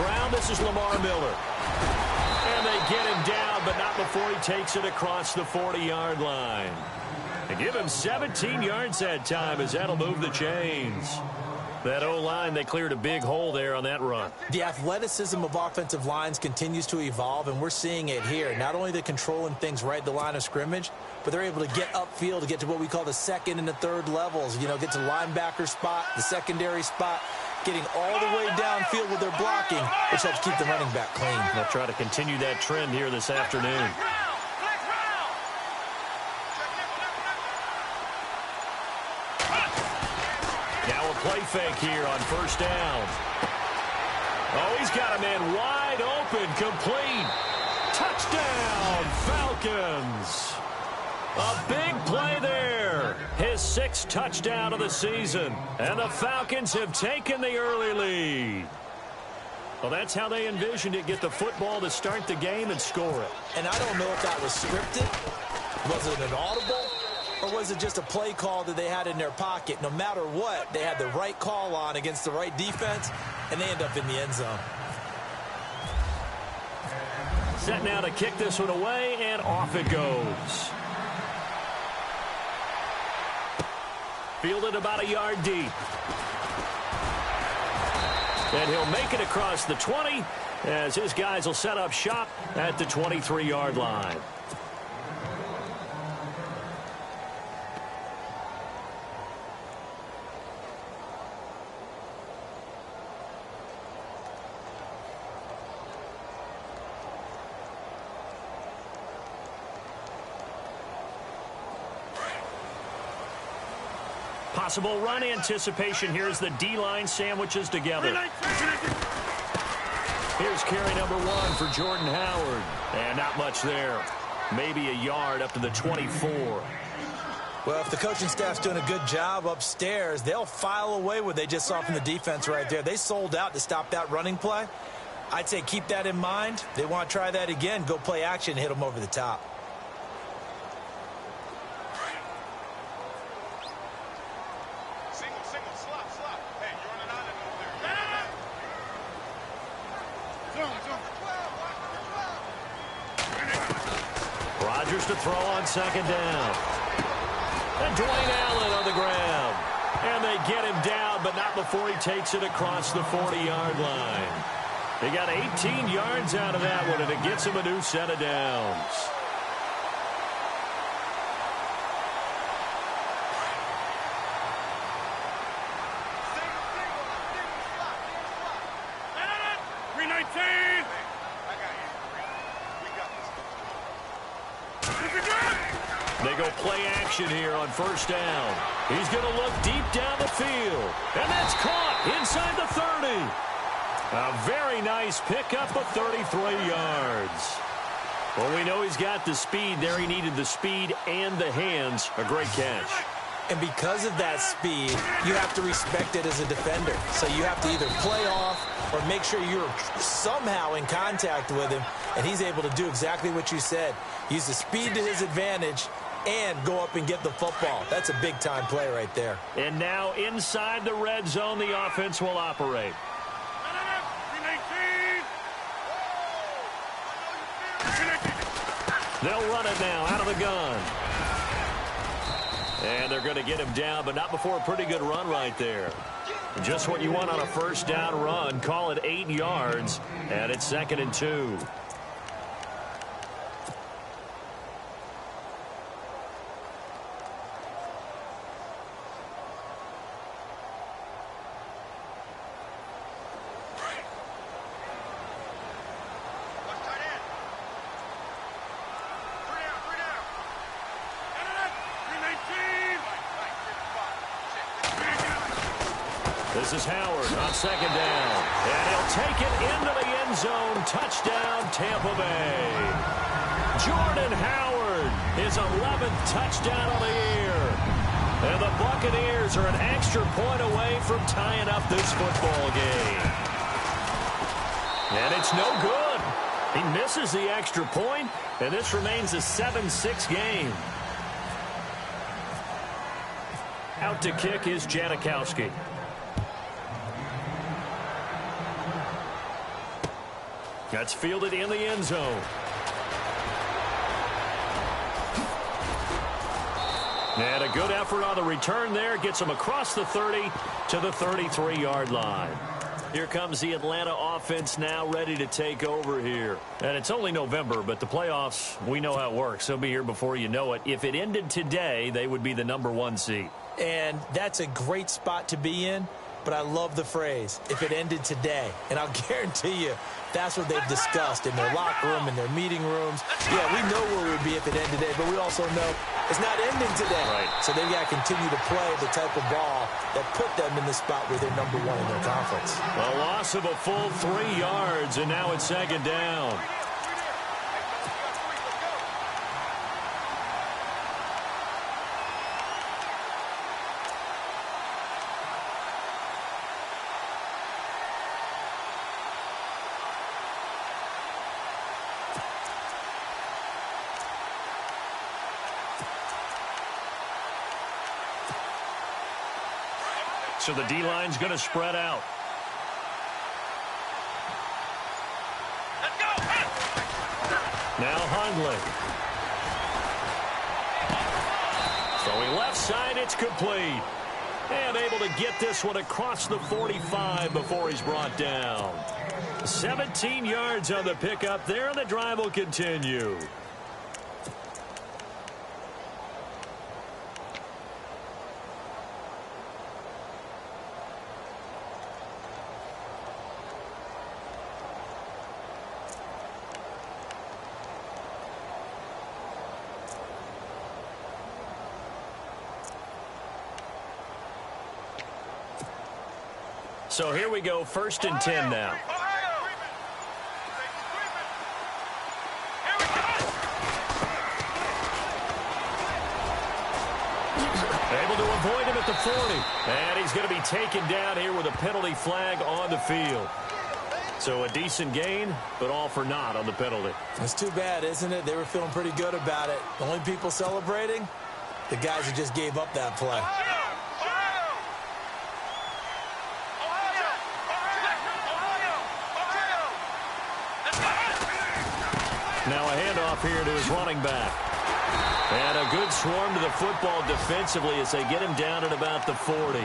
ground. This is Lamar Miller. And they get him down, but not before he takes it across the 40-yard line. They give him 17 yards that time as that'll move the chains. That O-line, they cleared a big hole there on that run. The athleticism of offensive lines continues to evolve, and we're seeing it here. Not only they're controlling things right at the line of scrimmage, but they're able to get upfield to get to what we call the second and the third levels. You know, get to the linebacker spot, the secondary spot, getting all the way downfield with their blocking, which helps keep the running back clean. They'll try to continue that trend here this afternoon. Now a play fake here on first down. Oh, he's got a man wide open, complete. Touchdown, Falcons. A big play there. His 6th touchdown of the season. And the Falcons have taken the early lead. Well, that's how they envisioned it. Get the football to start the game and score it. And I don't know if that was scripted. Was it an audible? Or was it just a play call that they had in their pocket? No matter what, they had the right call on against the right defense, and they end up in the end zone. Set now to kick this one away, and off it goes. Fielded about a yard deep. And he'll make it across the 20 as his guys will set up shop at the 23-yard line. Possible run anticipation here as the D-line sandwiches together. Here's carry number 1 for Jordan Howard. And not much there. Maybe a yard up to the 24. Well, if the coaching staff's doing a good job upstairs, they'll file away what they just saw from the defense right there. They sold out to stop that running play. I'd say keep that in mind. They want to try that again. Go play action and hit them over the top. To throw on second down. And Dwayne Allen on the ground. And they get him down, but not before he takes it across the 40-yard line. They got 18 yards out of that one, and it gets him a new set of downs. They go play action here on first down. He's going to look deep down the field. And that's caught inside the 30. A very nice pickup of 33 yards. Well, we know he's got the speed there. He needed the speed and the hands. A great catch. And because of that speed, you have to respect it as a defender. So you have to either play off or make sure you're somehow in contact with him. And he's able to do exactly what you said. Use the speed to his advantage and go up and get the football. That's a big-time play right there. And now inside the red zone, the offense will operate. They'll run it now out of the gun. And they're going to get him down, but not before a pretty good run right there. Just what you want on a first down run. Call it 8 yards, and it's 2nd and 2. This is Howard on second down. And he'll take it into the end zone. Touchdown, Tampa Bay. Jordan Howard, his 11th touchdown of the year. And the Buccaneers are an extra point away from tying up this football game. And it's no good. He misses the extra point, and this remains a 7-6 game. Out to kick is That's fielded in the end zone. And a good effort on the return there. Gets him across the 30 to the 33-yard line. Here comes the Atlanta offense now ready to take over here. And it's only November, but the playoffs, we know how it works. They'll be here before you know it. If it ended today, they would be the #1 seed. And that's a great spot to be in, but I love the phrase, if it ended today. And I'll guarantee you, that's what they've discussed in their locker room, in their meeting rooms. Yeah, we know where we would be if it ended today, but we also know it's not ending today. Right. So they've got to continue to play the type of ball that put them in the spot where they're #1 in their conference. A loss of a full 3 yards, and now it's second down. So the D-line's going to spread out. Let's go. Now Hundley. Throwing left side, it's complete. And able to get this one across the 45 before he's brought down. 17 yards on the pickup there, and the drive will continue. So here we go, 1st and 10 now. Able to avoid him at the 40. And he's going to be taken down here with a penalty flag on the field. So a decent gain, but all for naught on the penalty. It's too bad, isn't it? They were feeling pretty good about it. The only people celebrating, the guys who just gave up that play. Now a handoff here to his running back. And a good swarm to the football defensively as they get him down at about the 40.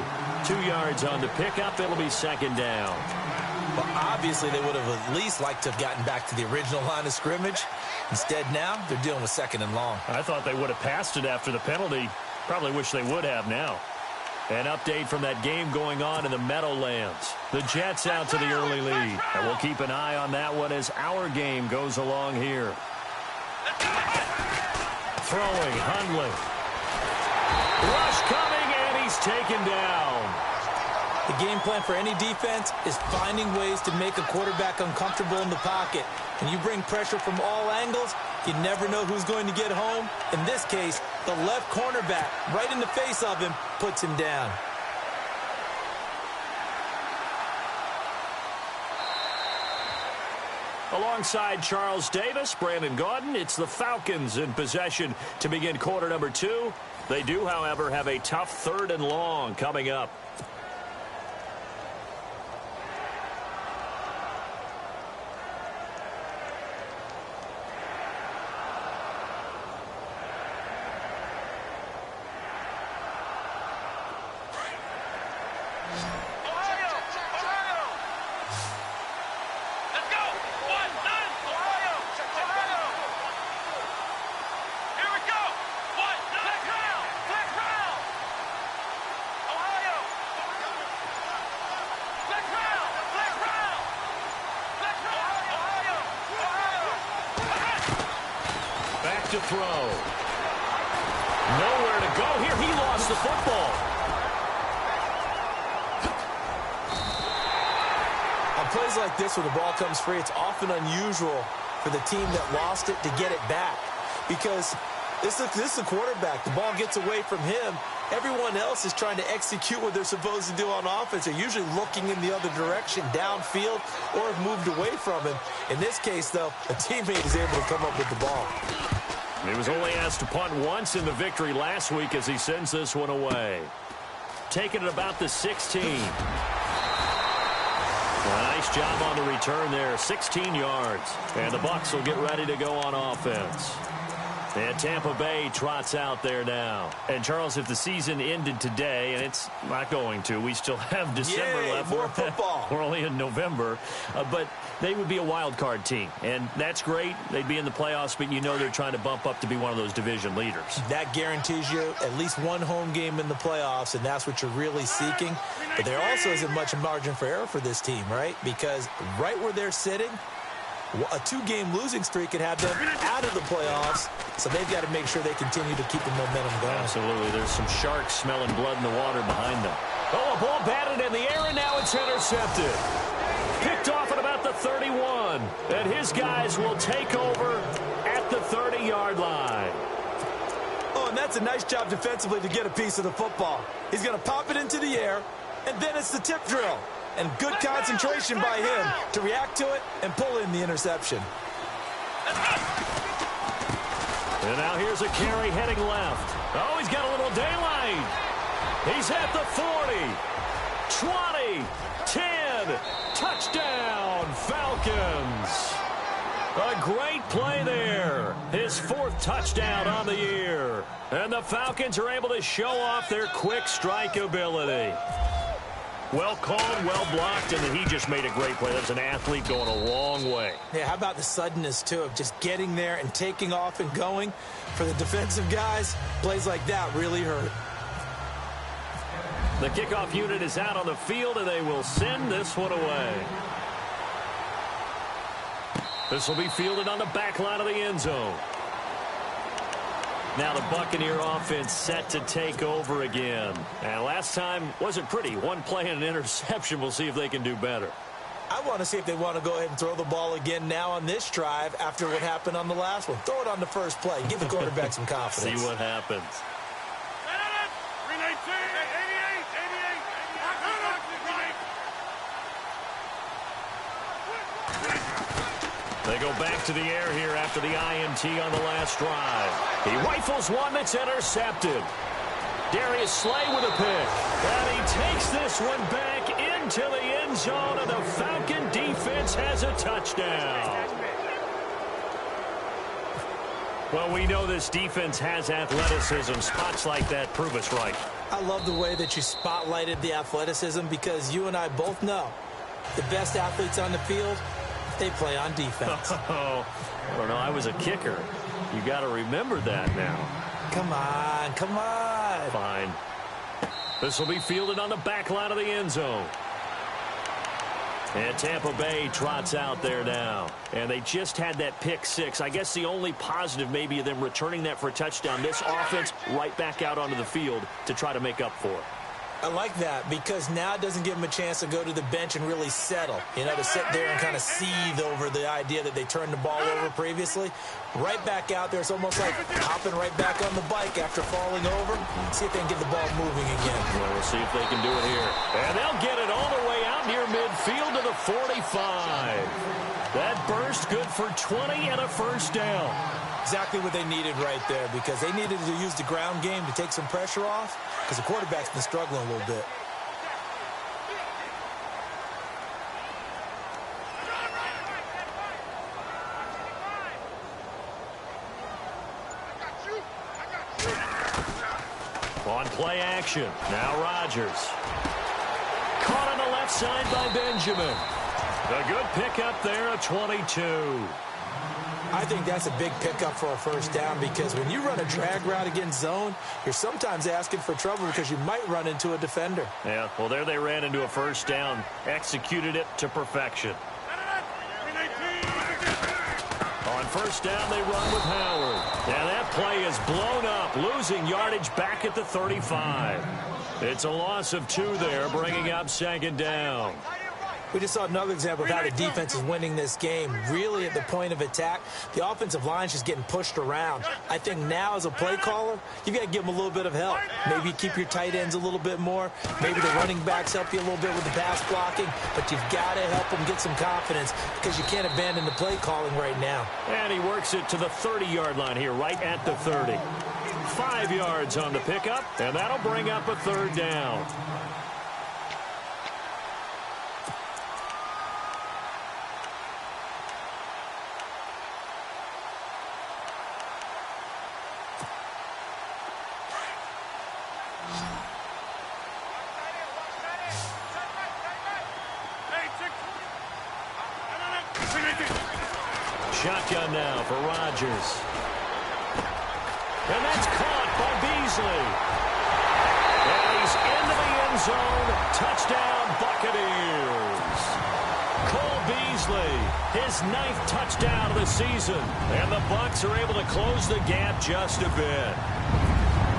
2 yards on the pickup. It'll be second down. Well, obviously, they would have at least liked to have gotten back to the original line of scrimmage. Instead, now, they're dealing with 2nd and long. I thought they would have passed it after the penalty. Probably wish they would have now. An update from that game going on in the Meadowlands. The Jets out to the early lead. And we'll keep an eye on that one as our game goes along here. Throwing, Hundley. Rush coming, and he's taken down. The game plan for any defense is finding ways to make a quarterback uncomfortable in the pocket. When you bring pressure from all angles, you never know who's going to get home. In this case, the left cornerback, right in the face of him, puts him down. Alongside Charles Davis, Brandon Gaudin, it's the Falcons in possession to begin quarter number 2. They do, however, have a tough 3rd and long coming up. To throw. Nowhere to go here. He lost the football. On plays like this where the ball comes free, it's often unusual for the team that lost it to get it back. Because this is the quarterback. The ball gets away from him. Everyone else is trying to execute what they're supposed to do on offense. They're usually looking in the other direction, downfield, or have moved away from him. In this case, though, a teammate is able to come up with the ball. He was only asked to punt once in the victory last week as he sends this one away. Taking it about the 16. Well, nice job on the return there, 16 yards. And the Bucs will get ready to go on offense. And Tampa Bay trots out there now. And, Charles, if the season ended today, and it's not going to, we still have December left. More football. We're only in November. But they would be a wild card team. And that's great. They'd be in the playoffs, but you know they're trying to bump up to be one of those division leaders. That guarantees you at least one home game in the playoffs, and that's what you're really seeking. But there also isn't much margin for error for this team, right? Because right where they're sitting, a 2-game losing streak could have them out of the playoffs, so they've got to make sure they continue to keep the momentum going. Absolutely. There's some sharks smelling blood in the water behind them. Oh, a ball batted in the air, and now it's intercepted. Picked off at about the 31, and his guys will take over at the 30-yard line. Oh, and that's a nice job defensively to get a piece of the football. He's going to pop it into the air, and then it's the tip drill. And good concentration by him to react to it and pull in the interception. And now here's a carry heading left. Oh, he's got a little daylight. He's at the 40, 20, 10. Touchdown, Falcons. A great play there. His 4th touchdown on the year. And the Falcons are able to show off their quick strike ability. Well called, well blocked, and he just made a great play. That's an athlete going a long way. Yeah, how about the suddenness, too, of just getting there and taking off and going? For the defensive guys, plays like that really hurt. The kickoff unit is out on the field, and they will send this one away. This will be fielded on the back line of the end zone. Now the Buccaneer offense set to take over again. And last time wasn't pretty. One play and an interception. We'll see if they can do better. I want to see if they want to go ahead and throw the ball again now on this drive after what happened on the last one. Throw it on the first play. Give the quarterback some confidence. See what happens. They go back to the air here after the INT on the last drive. He rifles one that's intercepted. Darius Slay with a pick. And he takes this one back into the end zone, and the Falcon defense has a touchdown. Well, we know this defense has athleticism. Spots like that prove us right. I love the way that you spotlighted the athleticism because you and I both know the best athletes on the field, they play on defense. Oh, I don't know. I was a kicker. You got to remember that now. Come on, come on. Fine. This will be fielded on the back line of the end zone. And Tampa Bay trots out there now. And they just had that pick 6. I guess the only positive maybe of them returning that for a touchdown. This offense right back out onto the field to try to make up for it. I like that because now it doesn't give them a chance to go to the bench and really settle, you know, to sit there and kind of seethe over the idea that they turned the ball over previously. Right back out there. It's almost like hopping right back on the bike after falling over. See if they can get the ball moving again. Well, we'll see if they can do it here. And they'll get it all the way out near midfield to the 45. That burst good for 20 and a first down. Exactly what they needed right there because they needed to use the ground game to take some pressure off because the quarterback's been struggling a little bit. On play action. Now Rodgers. Caught on the left side by Benjamin. A good pickup there at 22. I think that's a big pickup for a first down because when you run a drag route against zone, you're sometimes asking for trouble because you might run into a defender. Yeah, well, there they ran into a first down, executed it to perfection. On first down, they run with Howard. Now that play is blown up, losing yardage back at the 35. It's a loss of 2 there, bringing up second down. We just saw another example of how the defense is winning this game. Really at the point of attack, the offensive line's just getting pushed around. I think now as a play caller, you got to give them a little bit of help. Maybe keep your tight ends a little bit more. Maybe the running backs help you a little bit with the pass blocking. But you've got to help them get some confidence because you can't abandon the play calling right now. And he works it to the 30-yard line here, right at the 30. 5 yards on the pickup, and that'll bring up a third down. shotgun now for Rodgers. And that's caught by Beasley. And he's into the end zone. Touchdown, Buccaneers. Cole Beasley, his 9th touchdown of the season. And the Bucs are able to close the gap just a bit.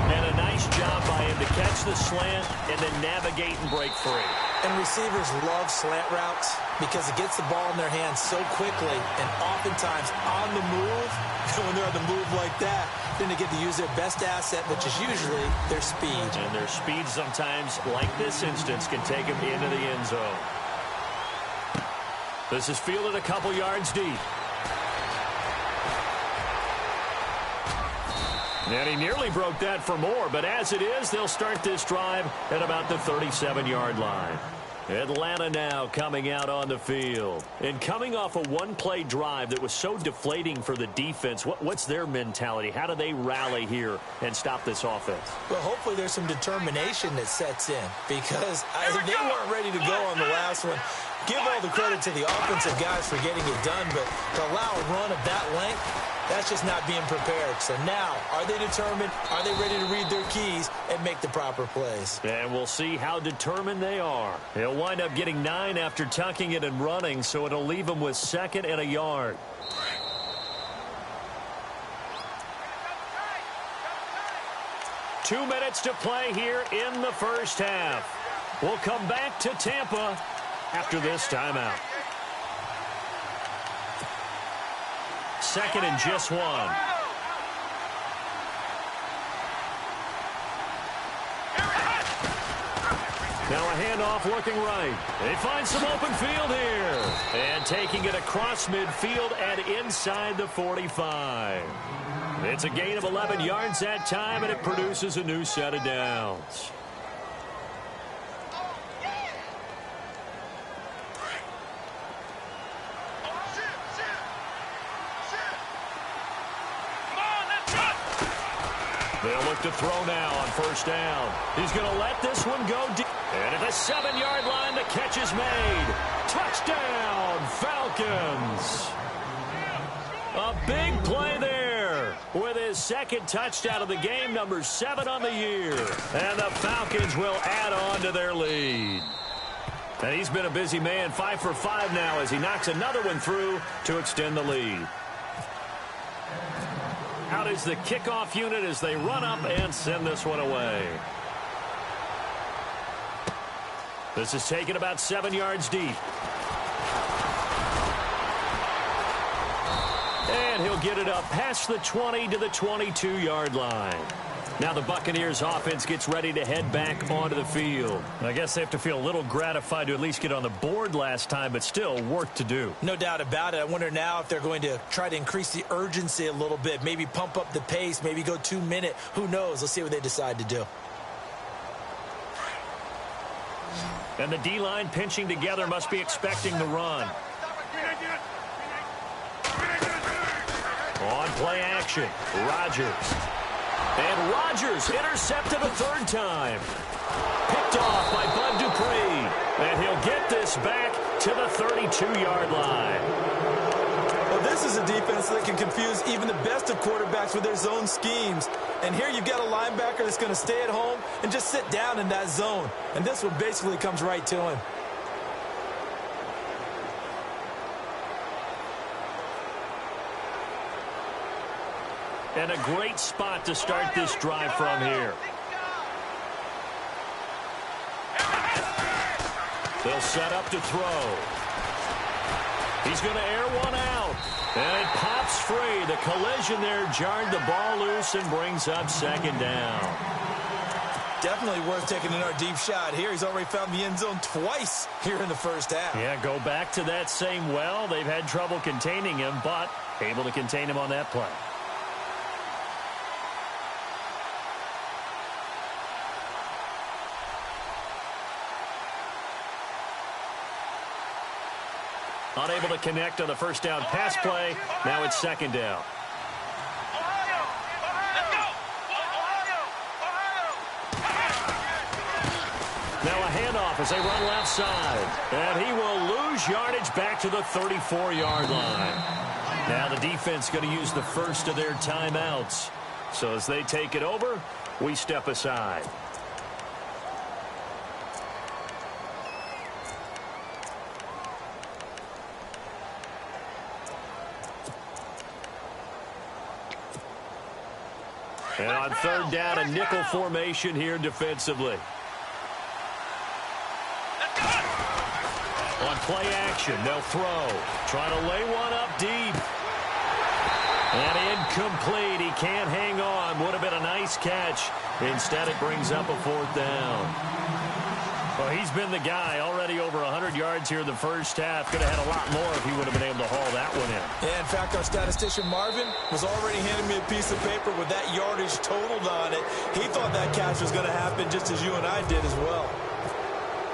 And a nice job by him to catch the slant and then navigate and break free. And receivers love slant routes because it gets the ball in their hands so quickly and oftentimes on the move. When they're on the move like that, then they get to use their best asset, which is usually their speed. And their speed sometimes, like this instance, can take them into the end zone. This is fielded a couple yards deep. And he nearly broke that for more, but as it is, they'll start this drive at about the 37-yard line. Atlanta now coming out on the field. And coming off a one-play drive that was so deflating for the defense, what's their mentality? How do they rally here and stop this offense? Well, hopefully there's some determination that sets in because they weren't ready to go on the last one. Give all the credit to the offensive guys for getting it done, but to allow a run of that length, that's just not being prepared. So now, are they determined? Are they ready to read their keys and make the proper plays? And we'll see how determined they are. He'll wind up getting 9 after tucking it and running, so it'll leave him with 2nd and a yard. Two minutes to play here in the first half. We'll come back to Tampa after this timeout. 2nd and just 1. Now a handoff looking right. They find some open field here. And taking it across midfield and inside the 45. It's a gain of 11 yards that time, and it produces a new set of downs. They'll look to throw now on first down. He's going to let this one go deep. And at the 7-yard line, the catch is made. Touchdown, Falcons. A big play there with his 2nd touchdown of the game, number 7 on the year. And the Falcons will add on to their lead. And he's been a busy man, 5 for 5 now as he knocks another one through to extend the lead. Out is the kickoff unit as they run up and send this one away. This is taken about 7 yards deep. And he'll get it up past the 20 to the 22-yard line. Now the Buccaneers offense gets ready to head back onto the field. I guess they have to feel a little gratified to at least get on the board last time, but still work to do. No doubt about it. I wonder now if they're going to try to increase the urgency a little bit, maybe pump up the pace, maybe go 2-minute. Who knows? Let's see what they decide to do. And the D-line pinching together must be expecting the run. On play action, Rodgers. And Rodgers intercepted a 3rd time. Picked off by Bud Dupree. And he'll get this back to the 32-yard line. Well, this is a defense that can confuse even the best of quarterbacks with their zone schemes. And here you've got a linebacker that's going to stay at home and just sit down in that zone. And this one basically comes right to him. And a great spot to start this drive from here. They'll set up to throw. He's going to air one out. And it pops free. The collision there jarred the ball loose and brings up 2nd down. Definitely worth taking another deep shot here. He's already found the end zone twice here in the first half. Yeah, go back to that same well. They've had trouble containing him, but able to contain him on that play. Unable to connect on the first down pass play. Now it's 2nd down. Now a handoff as they run left side. And he will lose yardage back to the 34-yard line. Now the defense going to use the first of their timeouts. So as they take it over, we step aside. And on third down, a nickel formation here defensively. On play action, they'll throw. Trying to lay one up deep. And incomplete. He can't hang on. Would have been a nice catch. Instead, it brings up a fourth down. Well, he's been the guy. Already over 100 yards here in the first half. Could have had a lot more if he would have been able to haul that one in. Yeah, in fact, our statistician Marvin was already handing me a piece of paper with that yardage totaled on it. He thought that catch was going to happen just as you and I did as well.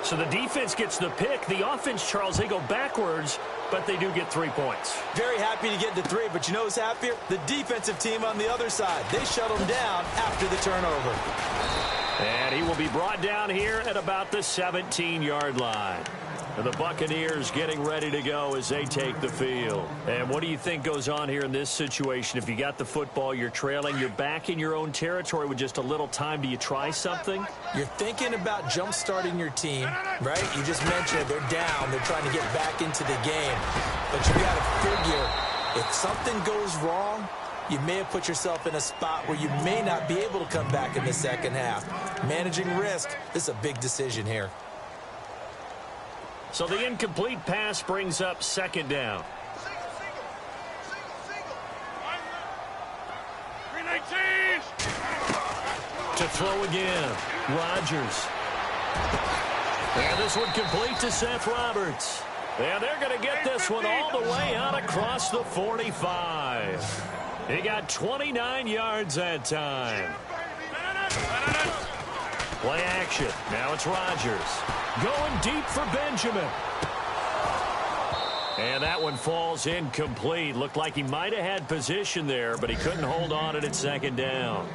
So the defense gets the pick. The offense, Charles, they go backwards, but they do get 3 points. Very happy to get to 3, but you know who's happier? The defensive team on the other side. They shut them down after the turnover. And he will be brought down here at about the 17-yard line. And the Buccaneers getting ready to go as they take the field. And what do you think goes on here in this situation? If you got the football, you're trailing, you're back in your own territory with just a little time. Do you try something? You're thinking about jump-starting your team, right? You just mentioned they're down. They're trying to get back into the game. But you got to figure, if something goes wrong, you may have put yourself in a spot where you may not be able to come back in the second half. Managing risk, this is a big decision here. So the incomplete pass brings up second down. 319. To throw again, Rodgers. And this one complete to Seth Roberts. And they're going to get this one all the way out across the 45. He got 29 yards that time. Play action. Now it's Rodgers. Going deep for Benjamin. And that one falls incomplete. Looked like he might have had position there, but he couldn't hold on at second down.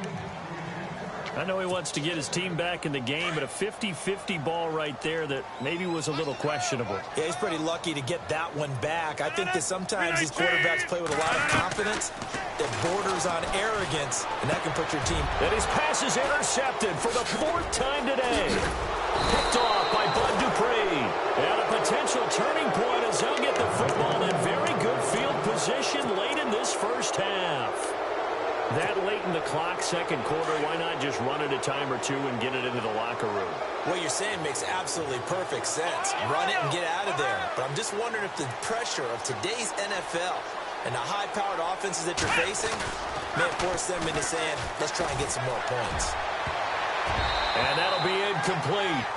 I know he wants to get his team back in the game, but a 50-50 ball right there that maybe was a little questionable. Yeah, he's pretty lucky to get that one back. I think that sometimes these quarterbacks play with a lot of confidence that borders on arrogance, and that can put your team. And his pass is intercepted for the 4th time today. Picked off by Bud Dupree. And a potential turning point as they'll get the football in very good field position late in this first half. That late in the clock, second quarter, why not just run it a time or two and get it into the locker room? What you're saying makes absolutely perfect sense. Run it and get out of there. But I'm just wondering if the pressure of today's NFL and the high-powered offenses that you're facing may force them into saying, let's try and get some more points. And that'll be incomplete.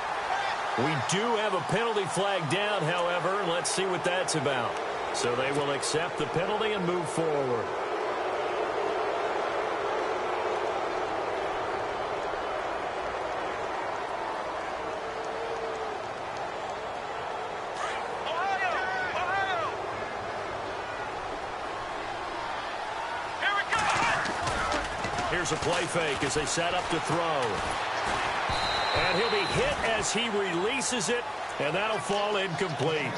We do have a penalty flag down, however. Let's see what that's about. So they will accept the penalty and move forward. Here's a play fake as they set up to throw. And he'll be hit as he releases it, and that'll fall incomplete.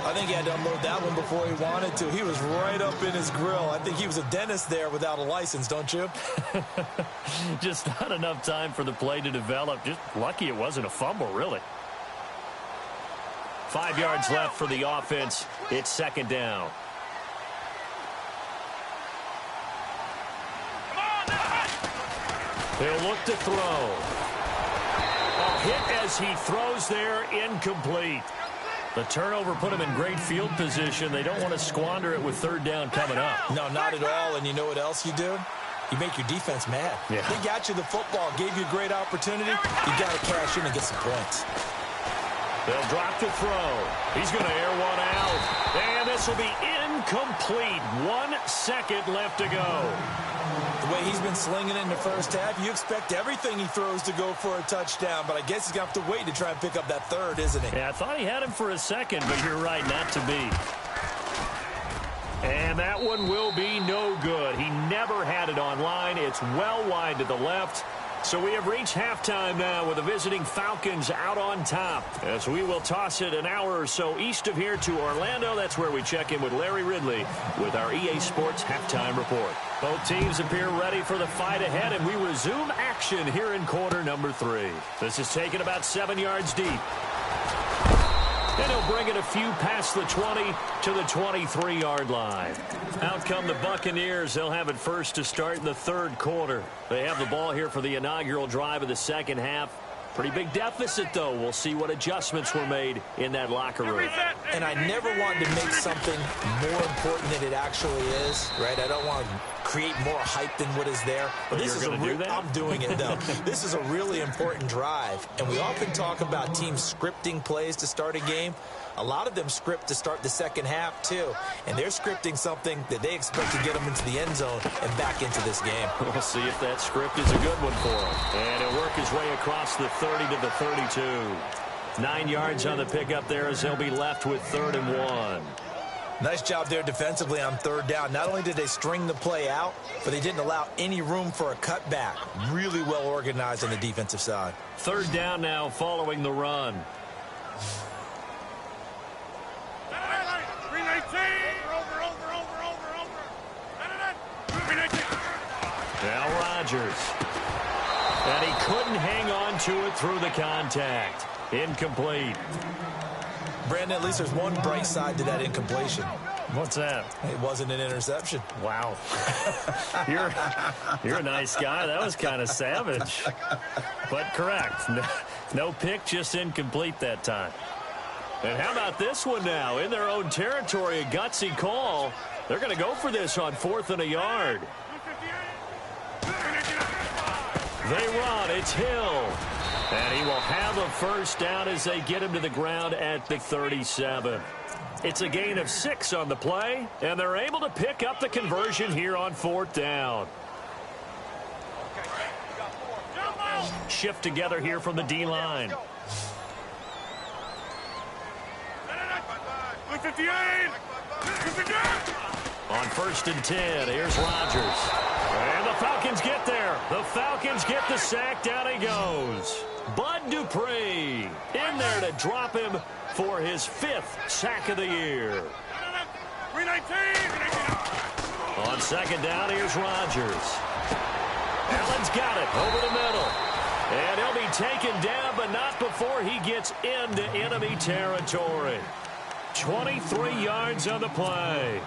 I think he had to unload that one before he wanted to. He was right up in his grill. I think he was a dentist there without a license, don't you? Just not enough time for the play to develop. Just lucky it wasn't a fumble, really. 5 yards left for the offense. It's second down. They'll look to throw. A hit as he throws there, incomplete. The turnover put him in great field position. They don't want to squander it with third down coming up. No, not at all. And you know what else you do? You make your defense mad. Yeah. They got you the football, gave you a great opportunity. You got to cash in and get some points. They'll drop to throw. He's going to air one out. And this will be incomplete. 1 second left to go. The way he's been slinging it in the first half, you expect everything he throws to go for a touchdown, but I guess he's going to have to wait to try and pick up that third, isn't he? Yeah, I thought he had him for a second, but you're right, not to be. And that one will be no good. He never had it on line. It's well wide to the left. So we have reached halftime now with the visiting Falcons out on top. As we will toss it an hour or so east of here to Orlando. That's where we check in with Larry Ridley with our EA Sports halftime report. Both teams appear ready for the fight ahead, and we resume action here in quarter number 3. This is taken about 7 yards deep. And he'll bring it a few past the 20 to the 23-yard line. Out come the Buccaneers. They'll have it first to start in the third quarter. They have the ball here for the inaugural drive of the second half. Pretty big deficit, though. We'll see what adjustments were made in that locker room. And I never wanted to make something more important than it actually is, right? I don't want to create more hype than what is there. But this is I'm doing it, though. This is a really important drive. And we often talk about teams scripting plays to start a game. A lot of them script to start the second half, too. And they're scripting something that they expect to get them into the end zone and back into this game. We'll see if that script is a good one for him. And he'll work his way across the 30 to the 32. 9 yards on the pickup there as they'll be left with 3rd and 1. Nice job there defensively on 3rd down. Not only did they string the play out, but they didn't allow any room for a cutback. Really well organized on the defensive side. 3rd down now following the run. Now Rodgers. And he couldn't hang on to it through the contact. Incomplete. Brandon, at least there's one bright side to that incompletion. What's that? It wasn't an interception. Wow. You're a nice guy. That was kind of savage. But correct. No pick, just incomplete that time. And how about this one now? In their own territory, a gutsy call. They're going to go for this on 4th and a yard. They run. It's Hill. And he will have a first down as they get him to the ground at the 37. It's a gain of 6 on the play, and they're able to pick up the conversion here on 4th down. Shift together here from the D-line. On 1st and 10, here's Rodgers. And the Falcons get there. The Falcons get the sack. Down he goes. Bud Dupree in there to drop him for his 5th sack of the year. On 2nd down, here's Rodgers. Allen's got it over the middle. And he'll be taken down, but not before he gets into enemy territory. 23 yards on the play.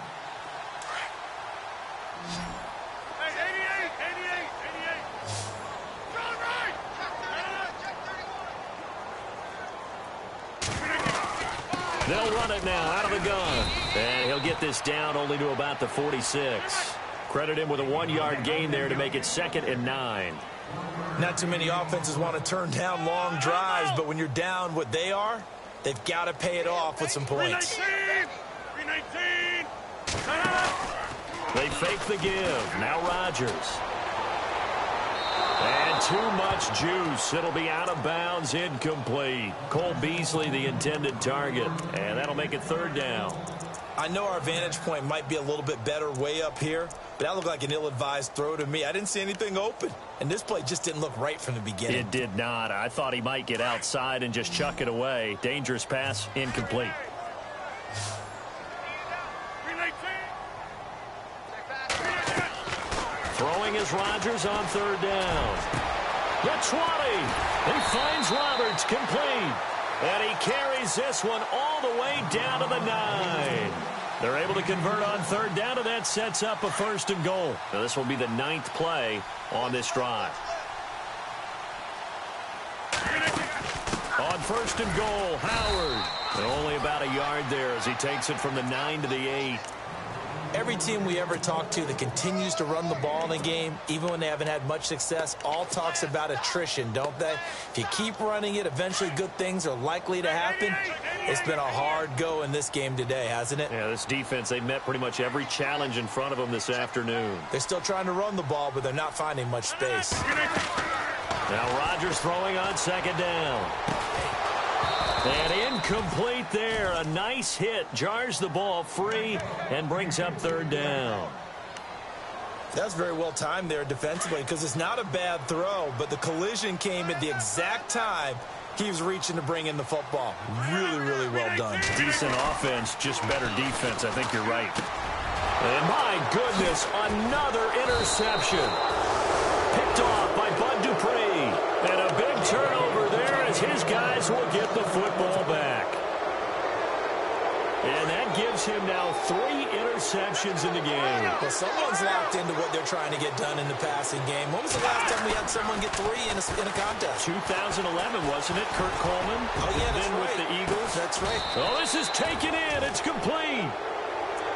They'll run it now out of the gun. And he'll get this down only to about the 46. Credit him with a 1-yard gain there to make it 2nd and 9. Not too many offenses want to turn down long drives, but when you're down what they are, they've got to pay it off with some points. They fake the give. Now Rodgers. And too much juice. It'll be out of bounds, incomplete. Cole Beasley, the intended target. And that'll make it 3rd down. I know our vantage point might be a little bit better way up here, but that looked like an ill-advised throw to me. I didn't see anything open, and this play just didn't look right from the beginning. It did not. I thought he might get outside and just chuck it away. Dangerous pass, incomplete. Throwing is Rodgers on 3rd down. The 20. He finds Roberts, complete. And he carries this one all the way down to the 9. They're able to convert on 3rd down, and that sets up a 1st and goal. Now this will be the 9th play on this drive. On 1st and goal, Howard. And only about a yard there as he takes it from the 9 to the 8. Every team we ever talk to that continues to run the ball in a game, even when they haven't had much success, all talks about attrition, don't they? If you keep running it, eventually good things are likely to happen. It's been a hard go in this game today, hasn't it? Yeah, this defense, they met pretty much every challenge in front of them this afternoon. They're still trying to run the ball, but they're not finding much space. Now Rodgers throwing on 2nd down. And incomplete there. A nice hit. Jars the ball free and brings up 3rd down. That's very well timed there defensively because it's not a bad throw, but the collision came at the exact time he was reaching to bring in the football. Really, really well done. Decent offense, just better defense. I think you're right. And my goodness, another interception. Picked off by Bud Dupree. And a big turnover there as his guys will get the football back. And that gives him now 3 interceptions in the game. Well, someone's locked into what they're trying to get done in the passing game. When was the last time we had someone get 3 in a contest? 2011, wasn't it? Kurt Coleman. Oh, yeah, that's then right. with the Eagles. That's right. Oh, this is taken in. It's complete.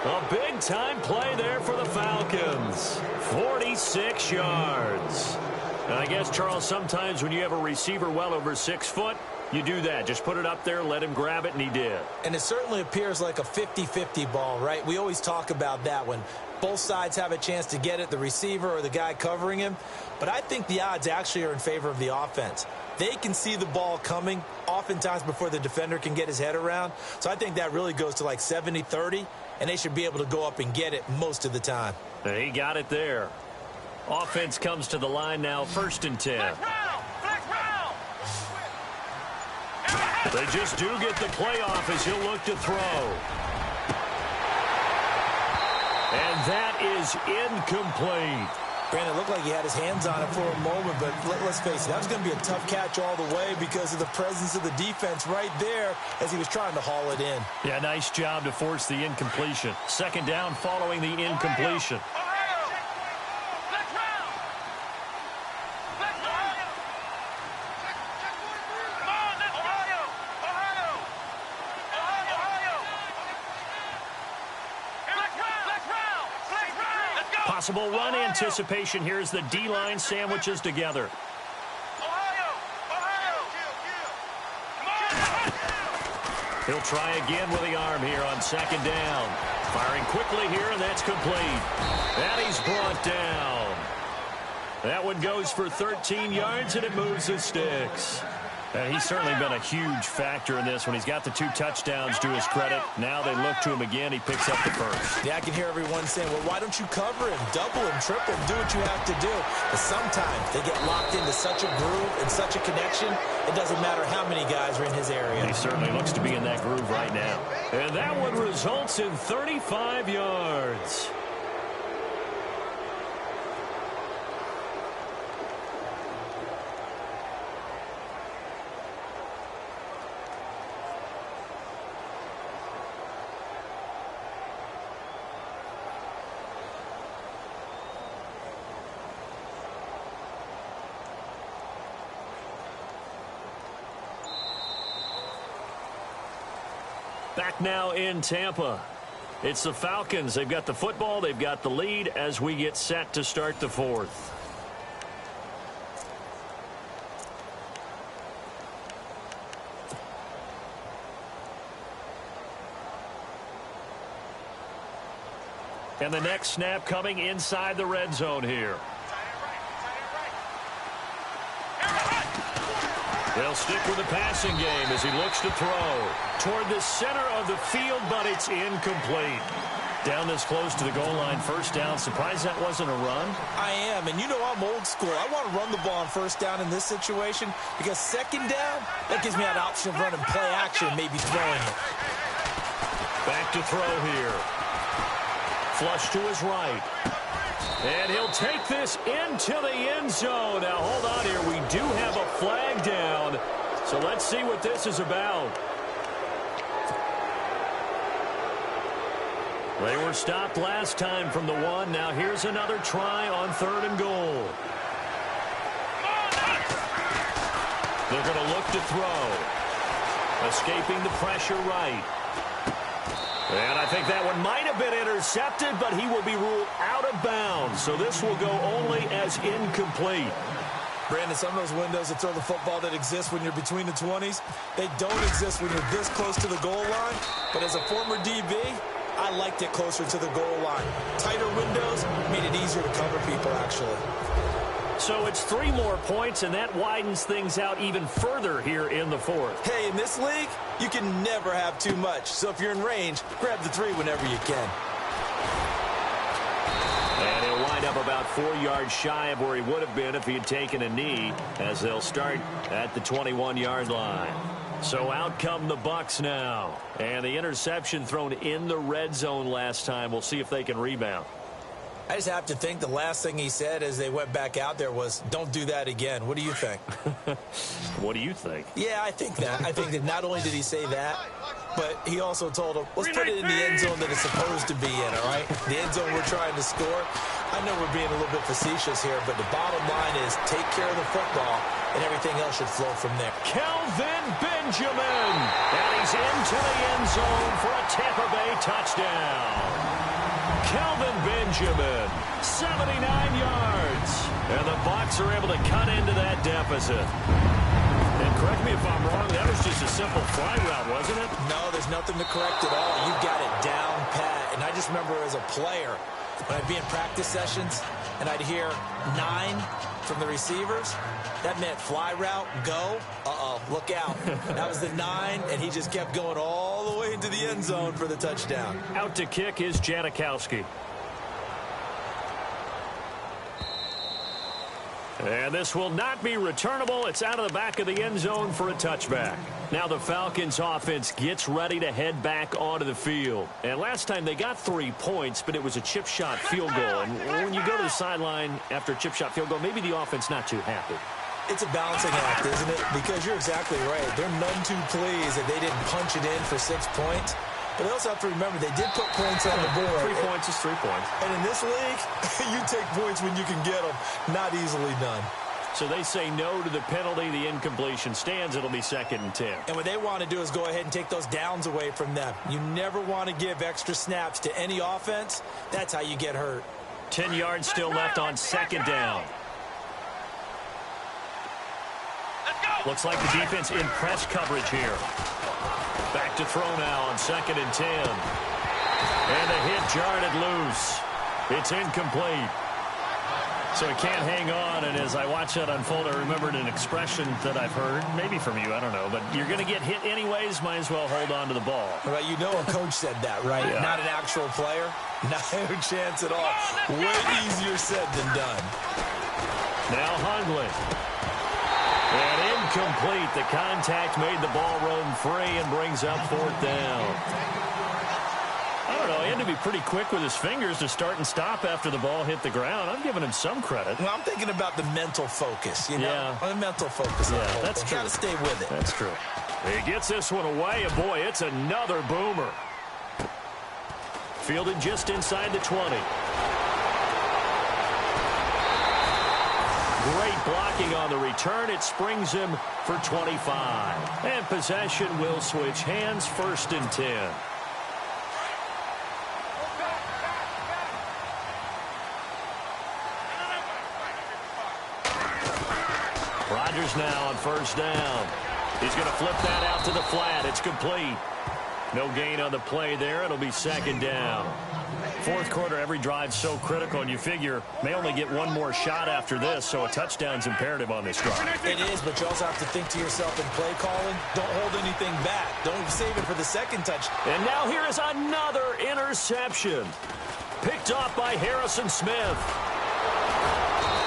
A big-time play there for the Falcons. 46 yards. And I guess, Charles, sometimes when you have a receiver well over 6 foot, you do that. Just put it up there, let him grab it, and he did. And it certainly appears like a 50-50 ball, right? We always talk about that when both sides have a chance to get it, the receiver or the guy covering him. But I think the odds actually are in favor of the offense. They can see the ball coming oftentimes before the defender can get his head around. So I think that really goes to like 70-30, and they should be able to go up and get it most of the time. He got it there. Offense comes to the line now, 1st and 10. They just do get the playoff as he'll look to throw. And that is incomplete. Brandon, it looked like he had his hands on it for a moment, but let's face it, that was going to be a tough catch all the way because of the presence of the defense right there as he was trying to haul it in. Yeah, nice job to force the incompletion. 2nd down following the incompletion. Possible run anticipation here as the D-line sandwiches together. He'll try again with the arm here on 2nd down. Firing quickly here, and that's complete. And he's brought down. That one goes for 13 yards, and it moves the sticks. And he's certainly been a huge factor in this when he's got the 2 touchdowns to his credit. Now they look to him again. He picks up the 1st. Yeah, I can hear everyone saying, well, why don't you cover him, double him, triple him, do what you have to do. But sometimes they get locked into such a groove and such a connection, it doesn't matter how many guys are in his area. He certainly looks to be in that groove right now. And that one results in 35 yards. Back now in Tampa. It's the Falcons. They've got the football. They've got the lead as we get set to start the 4th. And the next snap coming inside the red zone here. They'll stick with the passing game as he looks to throw toward the center of the field, but it's incomplete. Down this close to the goal line, 1st down. Surprised that wasn't a run? I am, and you know I'm old school. I want to run the ball on 1st down in this situation because 2nd down, that gives me an option of running play action, maybe throwing it. Back to throw here. Flush to his right. And he'll take this into the end zone. Now, hold on here. We do have a flag down. So let's see what this is about. They were stopped last time from the 1. Now here's another try on 3rd and goal. They're going to look to throw. Escaping the pressure right. And I think that one might have been intercepted, but he will be ruled out of bounds. So this will go only as incomplete. Brandon, some of those windows to throw the football that exist when you're between the 20s, they don't exist when you're this close to the goal line. But as a former DB, I liked it closer to the goal line. Tighter windows made it easier to cover people, actually. So it's 3 more points, and that widens things out even further here in the 4th. Hey, in this league, you can never have too much. So if you're in range, grab the 3 whenever you can. And he'll wind wind up about 4 yards shy of where he would have been if he had taken a knee, as they'll start at the 21-yard line. So out come the Bucs now. And the interception thrown in the red zone last time. We'll see if they can rebound. I just have to think the last thing he said as they went back out there was, don't do that again. What do you think? What do you think? Yeah, I think that. I think that not only did he say that, but he also told him, let's put it in the end zone that it's supposed to be in, all right? The end zone we're trying to score. I know we're being a little bit facetious here, but the bottom line is take care of the football, and everything else should flow from there. Kelvin Benjamin, and he's into the end zone for a Tampa Bay touchdown. Kelvin Benjamin, 79 yards. And the Bucs are able to cut into that deficit. And correct me if I'm wrong, that was just a simple fly route, wasn't it? No, there's nothing to correct at all. You've got it down pat. And I just remember as a player, when I'd be in practice sessions and I'd hear 9 from the receivers, that meant fly route, go, look out. That was the 9, and he just kept going all the way into the end zone for the touchdown. Out to kick is Janikowski. And this will not be returnable. It's out of the back of the end zone for a touchback. Now the Falcons offense gets ready to head back onto the field. And last time they got 3 points, but it was a chip shot field goal. And when you go to the sideline after a chip shot field goal, maybe the offense not too happy. It's a balancing act, isn't it? Because you're exactly right. They're none too pleased that they didn't punch it in for 6 points. But they also have to remember they did put points on the board. 3 points is 3 points. And in this league, you take points when you can get them. Not easily done. So they say no to the penalty. The incompletion stands. It'll be 2nd and 10. And what they want to do is go ahead and take those downs away from them. You never want to give extra snaps to any offense. That's how you get hurt. 10 yards still left on 2nd down. Looks like the defense in press coverage here. Back to throw now on 2nd and 10. And the hit jarred it loose. It's incomplete. So he can't hang on, and as I watch that unfold, I remembered an expression that I've heard, maybe from you, I don't know, but you're going to get hit anyways, might as well hold on to the ball. Well, you know a coach said that, right? Yeah. Not an actual player. Not a chance at all. Way easier said than done. Now Hundley. And incomplete. The contact made the ball roam free and brings up 4th down. I don't know. He had to be pretty quick with his fingers to start and stop after the ball hit the ground. I'm giving him some credit. Well, I'm thinking about the mental focus, you know? Yeah. The mental focus. Yeah, that's true. Got to stay with it. That's true. He gets this one away, and boy, it's another boomer. Fielded just inside the 20. Great blocking on the return. It springs him for 25. And possession will switch hands. 1st and 10. Rodgers now on 1st down. He's going to flip that out to the flat. It's complete. No gain on the play there. It'll be 2nd down. 4th quarter, every drive so critical, and you figure may only get one more shot after this, so a touchdown's imperative on this drive. It is, but you also have to think to yourself in play calling, don't hold anything back. Don't save it for the 2nd touch. And now here is another interception. Picked off by Harrison Smith.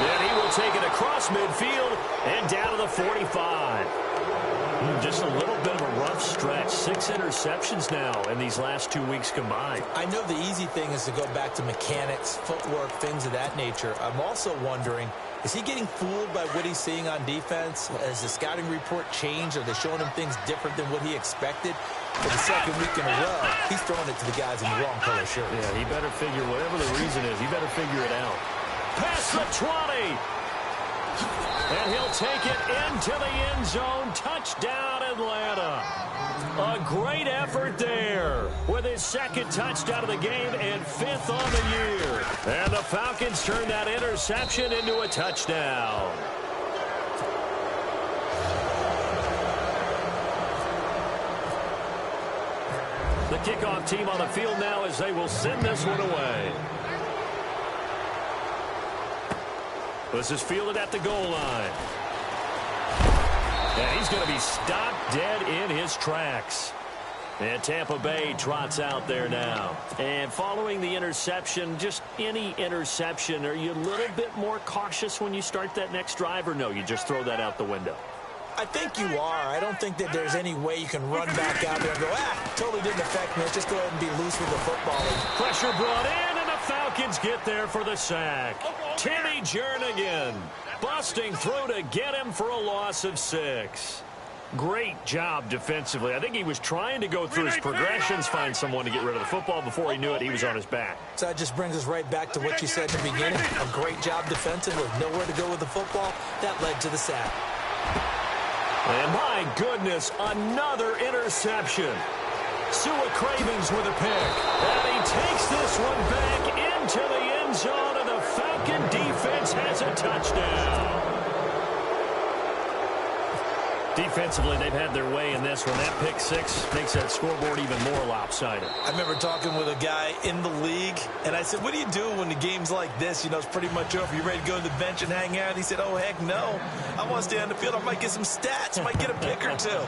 And he will take it across midfield and down to the 45. Just a little bit of a rough stretch. 6 interceptions now in these last 2 weeks combined. I know the easy thing is to go back to mechanics, footwork, things of that nature. I'm also wondering, is he getting fooled by what he's seeing on defense? Has the scouting report changed? Are they showing him things different than what he expected? For the 2nd week in a row, he's throwing it to the guys in the wrong color shirt. Yeah, he better figure, whatever the reason is, he better figure it out. Past the 20. And he'll take it into the end zone. Touchdown, Atlanta. A great effort there with his 2nd touchdown of the game and 5th on the year. And the Falcons turn that interception into a touchdown. The kickoff team on the field now as they will send this one away. This is fielded at the goal line. And he's going to be stopped dead in his tracks. And Tampa Bay trots out there now. And following the interception, just any interception, are you a little bit more cautious when you start that next drive, or no, you just throw that out the window? I think you are. I don't think that there's any way you can run back out there and go, totally didn't affect me. Let's just go ahead and be loose with the football. Pressure brought in, and the Falcons get there for the sack. Timmy Jernigan busting through to get him for a loss of 6. Great job defensively. I think he was trying to go through his progressions, find someone to get rid of the football. Before he knew it, he was on his back. So that just brings us right back to what you said in the beginning. A great job defensively. Nowhere to go with the football. That led to the sack. And my goodness, another interception. Sua Cravens with a pick. And he takes this one back into the end zone, and the Falcon defense has a touchdown. Defensively, they've had their way in this one. That pick 6 makes that scoreboard even more lopsided. I remember talking with a guy in the league, and I said, what do you do when the game's like this? You know, it's pretty much over. You ready to go to the bench and hang out? And he said, oh, heck no. I want to stay on the field. I might get some stats. I might get a pick or two.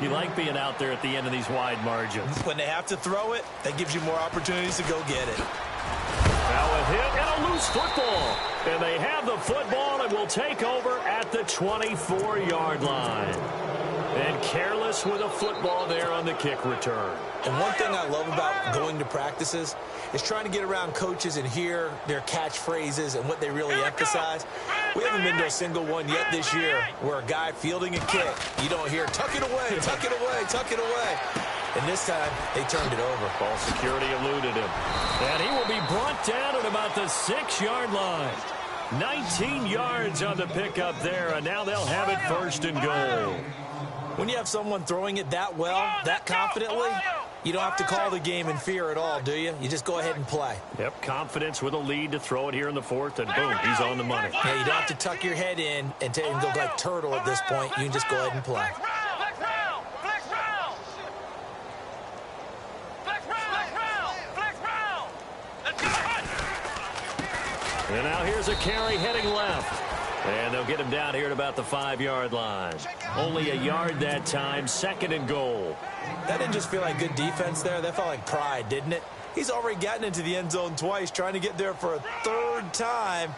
You like being out there at the end of these wide margins. When they have to throw it, that gives you more opportunities to go get it. Now a hit and a loose football. And they have the football and will take over at the 24-yard line. And careless with a football there on the kick return. And one thing I love about going to practices is trying to get around coaches and hear their catchphrases and what they really emphasize. We haven't been to a single one yet this year where a guy fielding a kick, you don't hear, tuck it away, tuck it away, tuck it away. And this time, they turned it over. Ball security eluded him. And he will be brought down at about the 6-yard line. 19 yards on the pickup there, and now they'll have it 1st and goal. When you have someone throwing it that well, that confidently, you don't have to call the game in fear at all, do you? You just go ahead and play. Yep, confidence with a lead to throw it here in the 4th, and boom, he's on the money. Yeah, you don't have to tuck your head in and go like turtle at this point. You can just go ahead and play. And now here's a carry heading left. And they'll get him down here at about the 5-yard line. Only a yard that time, 2nd and goal. That didn't just feel like good defense there. That felt like pride, didn't it? He's already gotten into the end zone twice, trying to get there for a 3rd time.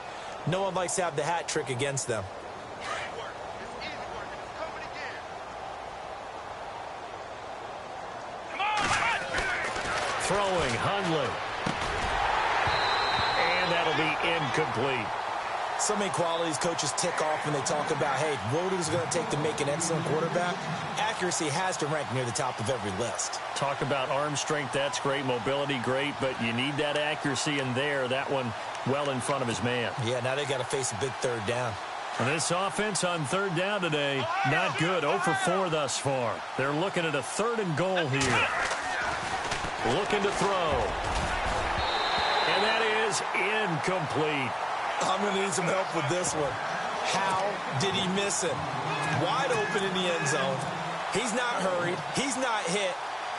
No one likes to have the hat trick against them. Throwing, Hundley. And that'll be incomplete. So many qualities coaches tick off when they talk about, hey, what is it going to take to make an excellent quarterback? Accuracy has to rank near the top of every list. Talk about arm strength, that's great. Mobility, great. But you need that accuracy in there. That one well in front of his man. Yeah, now they got to face a big 3rd down. And this offense on 3rd down today, not good. 0 for 4 thus far. They're looking at a 3rd and goal here. Looking to throw. And that is incomplete. I'm going to need some help with this one. How did he miss it? Wide open in the end zone. He's not hurried. He's not hit.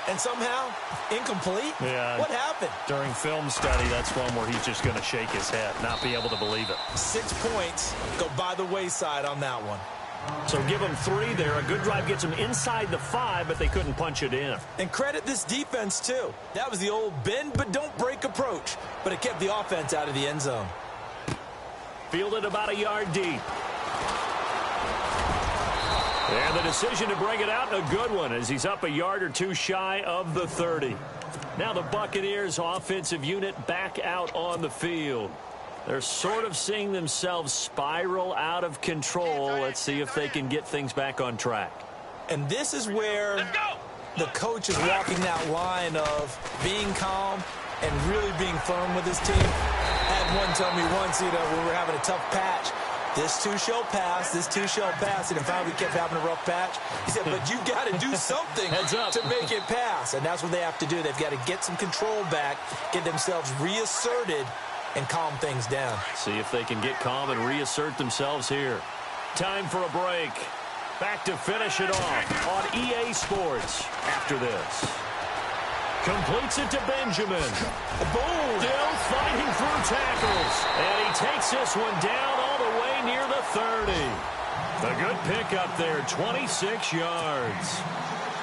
And somehow, incomplete? Yeah. What happened? During film study, that's one where he's just going to shake his head, not be able to believe it. 6 points go by the wayside on that one. So give them 3 there. A good drive gets them inside the 5, but they couldn't punch it in. And credit this defense, too. That was the old bend but don't break approach. But it kept the offense out of the end zone. Fielded about a yard deep. And the decision to bring it out, a good one, as he's up a yard or 2 shy of the 30. Now the Buccaneers offensive unit back out on the field. They're sort of seeing themselves spiral out of control. Let's see if they can get things back on track. And this is where the coach is walking that line of being calm and really being firm with his team. I had one tell me once, when we were having a tough patch, this too shall pass, this too shall pass. And in fact, we kept having a rough patch. He said, but you've got to do something to make it pass. And that's what they have to do. They've got to get some control back, get themselves reasserted, and calm things down. See if they can get calm and reassert themselves here. Time for a break. Back to finish it off on EA Sports after this. Completes it to Benjamin. Boom! Still fighting through tackles. And he takes this one down all the way near the 30. A good pickup there, 26 yards.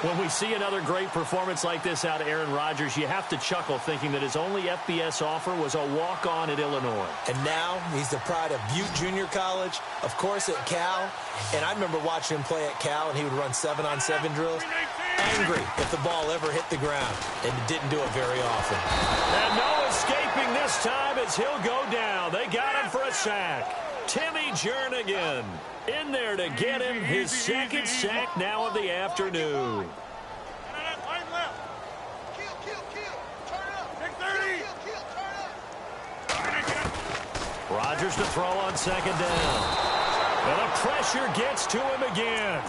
When we see another great performance like this out of Aaron Rodgers, you have to chuckle thinking that his only FBS offer was a walk-on at Illinois. And now he's the pride of Butte Junior College, of course at Cal. And I remember watching him play at Cal, and he would run 7-on-7 drills. Angry if the ball ever hit the ground, and didn't do it very often. And no escaping this time as he'll go down. They got him for a sack. Timmy Jernigan in there to get him his second sack now of the afternoon. Rodgers to throw on second down. And the pressure gets to him again.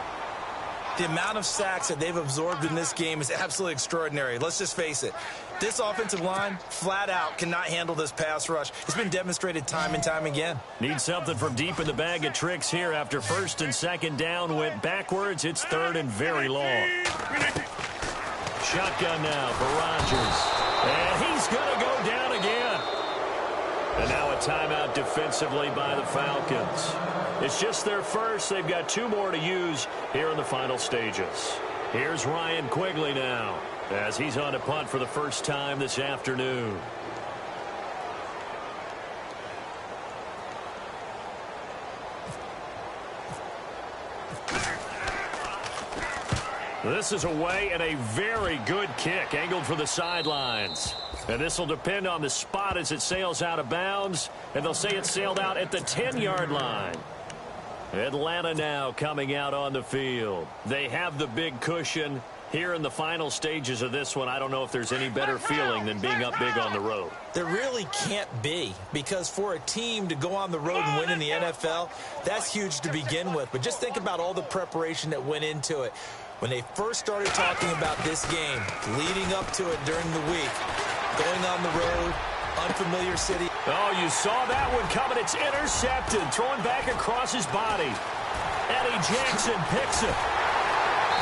The amount of sacks that they've absorbed in this game is absolutely extraordinary. Let's just face it. This offensive line, flat out, cannot handle this pass rush. It's been demonstrated time and time again. Need something from deep in the bag of tricks here after first and second down went backwards. It's third and very long. Shotgun now for Rodgers. And he's going to go down again. And now a timeout defensively by the Falcons. It's just their first. They've got 2 more to use here in the final stages. Here's Ryan Quigley now as he's on to punt for the first time this afternoon. This is away and a very good kick angled for the sidelines. And this will depend on the spot as it sails out of bounds. And they'll say it sailed out at the 10-yard line. Atlanta now coming out on the field. They have the big cushion. Here in the final stages of this one, I don't know if there's any better feeling than being up big on the road. There really can't be, because for a team to go on the road and win in the NFL, that's huge to begin with. But just think about all the preparation that went into it. When they first started talking about this game, leading up to it during the week, going on the road, unfamiliar city. Oh, you saw that one coming. It's intercepted, throwing back across his body. Eddie Jackson picks it.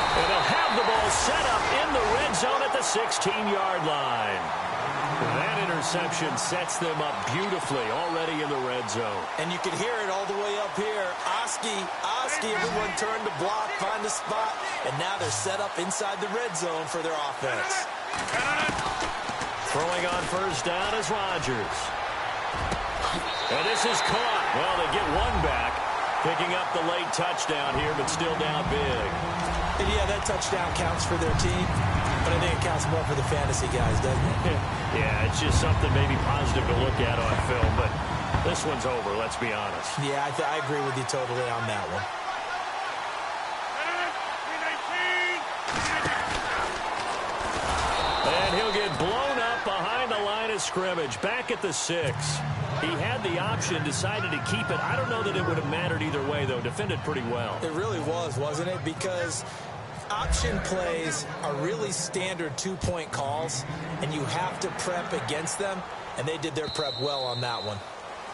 And they'll have the ball set up in the red zone at the 16-yard line. That interception sets them up beautifully already in the red zone. And you can hear it all the way up here. Oski, everyone turned to block, find a spot, and now they're set up inside the red zone for their offense. Throwing on first down is Rodgers. And this is caught. Well, they get one back, picking up the late touchdown here, but still down big. And yeah, that touchdown counts for their team, but I think it counts more for the fantasy guys, doesn't it? Yeah, it's just something maybe positive to look at on film, but this one's over, let's be honest. Yeah, I agree with you totally on that one. And he'll get blown up behind the line of scrimmage, back at the 6. He had the option, decided to keep it. I don't know that it would have mattered either way, though. Defended pretty well. It really was, wasn't it? Because option plays are really standard 2-point calls, and you have to prep against them, and they did their prep well on that one.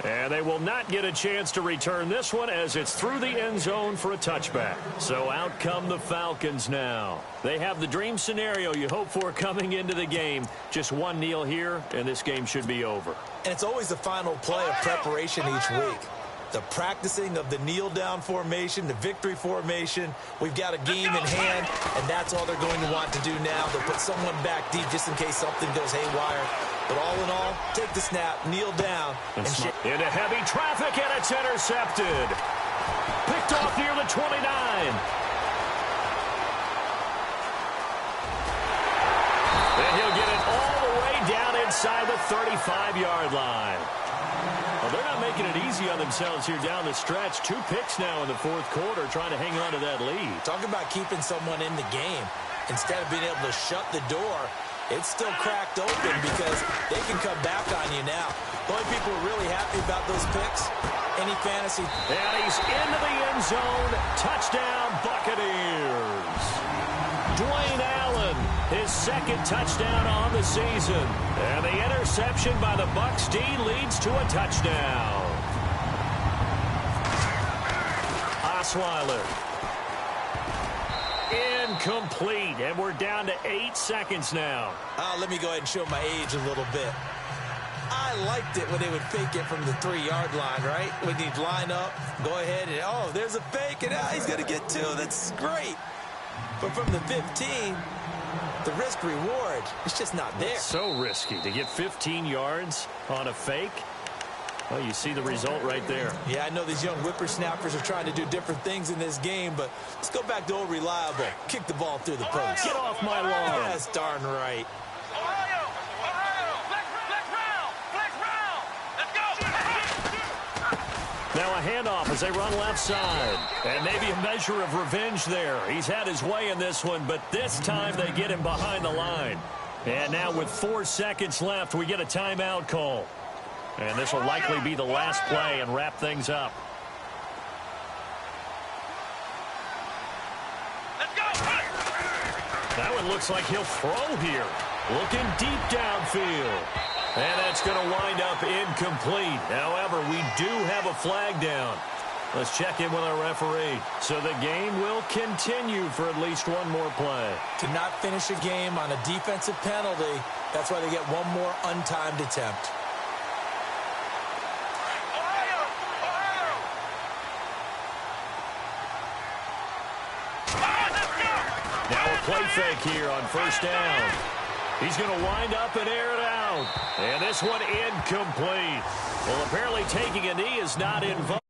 And they will not get a chance to return this one as it's through the end zone for a touchback. So out come the Falcons now. They have the dream scenario you hope for coming into the game. Just one kneel here, and this game should be over. And it's always the final play of preparation each week. The practicing of the kneel-down formation, the victory formation. We've got a game in hand, and that's all they're going to want to do now. They'll put someone back deep just in case something goes haywire. But all in all, take the snap, kneel down, and into heavy traffic, and it's intercepted. Picked off near the 29. And he'll get it all the way down inside the 35-yard line. Well, they're not making it easy on themselves here down the stretch. 2 picks now in the fourth quarter, trying to hang on to that lead. Talk about keeping someone in the game. Instead of being able to shut the door, it's still cracked open because they can come back on you now. The only people who are really happy about those picks, any fantasy. And he's into the end zone. Touchdown, Buccaneers. Dwayne Allen, his second touchdown on the season. And the interception by the Bucs D leads to a touchdown. Osweiler. Incomplete, and we're down to 8 seconds now. Let me go ahead and show my age a little bit. I liked it when they would fake it from the 3-yard line, right? When you'd line up, go ahead, and there's a fake, and he's going to get 2. That's great. But from the 15, the risk-reward is just not there. It's so risky to get 15 yards on a fake. Well, you see the result right there. Yeah, I know these young whippersnappers are trying to do different things in this game, but let's go back to old reliable. Kick the ball through the post. Get off my lawn. That's darn right. Ohio! Ohio! Flex round! Let's go! Now a handoff as they run left side. And maybe a measure of revenge there. He's had his way in this one, but this time they get him behind the line. And now with 4 seconds left, we get a timeout call. And this will likely be the last play and wrap things up. Let's go! That one looks like he'll throw here. Looking deep downfield. And that's going to wind up incomplete. However, we do have a flag down. Let's check in with our referee. So the game will continue for at least one more play. To not finish a game on a defensive penalty, that's why they get one more untimed attempt. Now a play fake here on first down. He's going to wind up and air it out. And this one incomplete. Well, apparently taking a knee is not involved.